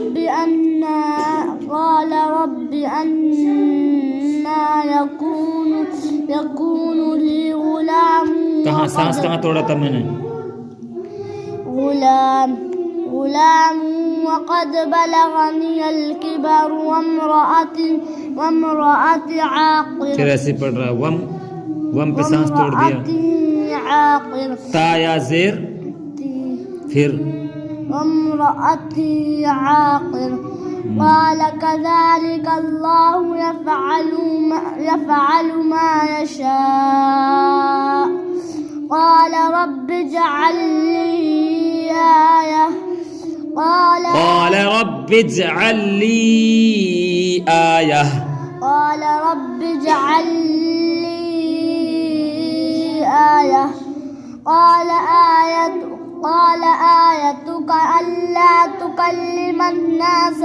رب أنا يكون لي غلام कहाँ सांस कहाँ तोड़ा था मैंने? غلام وقد بلغني الكبر وامرأتي عاقر. फिर ऐसे पढ़ रहा वम पे सांस तोड़ दिया. عاقر. ता या जेर फिर وامرأتي عاقر. قال كذلك الله يفعل ما يشاء. قال رب اجعل لي آية. قال رب اجعل لي آية. قال رب اجعل لي آية. قال آيتك ألا تكلم الناس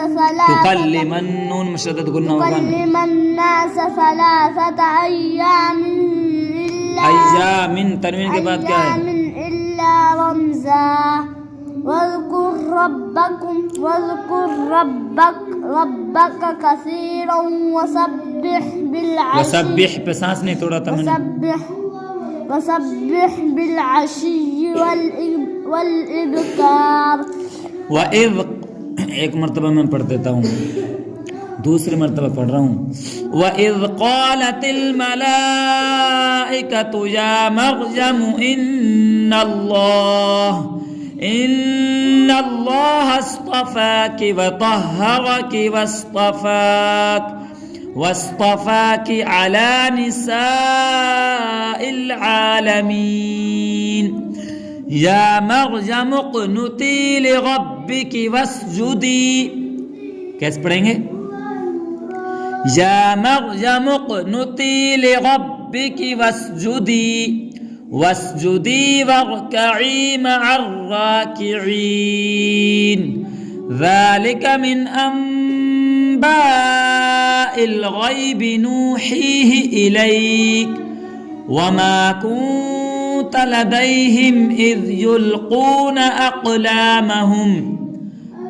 تكلم النون مشدد قلنا تكلم الناس 3 أيام أيام تنوين के बाद क्या है? إلا رمزا. واذكر ربك كثيرا वसब्बिह पे सांस नहीं तोड़ा था मैंने. وسبح بالعشي والإبكار. वइज़ एक मर्तबा मैं पढ़ देता हूँ, दूसरी मर्तबा पढ़ रहा हूँ. वइज़ क़ालतिल मलाइकतु या मर्यम इन्नल्लाह अस्तफ़ाकी वतहरकी वास्तफ़ाकी अला निसाइल आलमीन. या मर्यम उक़नुती लिरब्बिकी वस्जुदी. कैसे पढ़ेंगे? या मर्यम उक़नुती लिरब्बिकी वस्जुदी वरकई मअर राकिईन. ज़ालिका मिन अंबाइल ग़ैबि नूहीहि इलैक वमा कुन्त लदैहिम इज़ युल्क़ून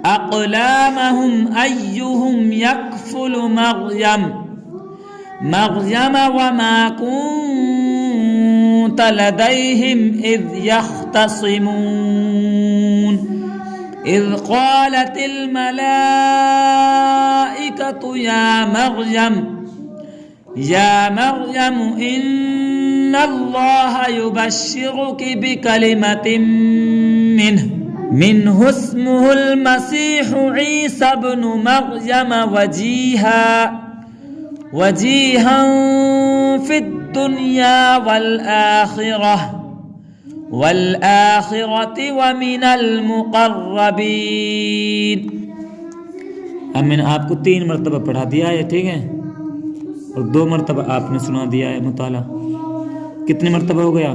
अक़लामहुम अय्युहुम यकफ़ुलु मर्यम वमा कुन्त लदैहिम इज़ यख़्तसिमून. إذ قالت الملائكة يا مريم إن الله يبشرك بكلمة منه اسمه المسيح عيسى ابن مريم وجيها في الدنيا والآخرة ومن المقرबीन. अब मैंने आपको 3 मरतबा पढ़ा दिया है, ठीक है, और 2 मरतबा आपने सुना दिया है मुताला. कितने मरतबा हो गया?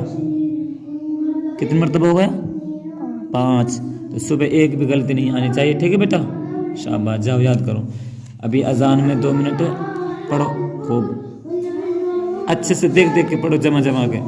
5. तो सुबह एक भी गलती नहीं आनी चाहिए, ठीक है बेटा? शाबाश, जाओ याद करो. अभी अजान में 2 मिनट पढ़ो, खूब अच्छे से देख के पढ़ो, जमा के.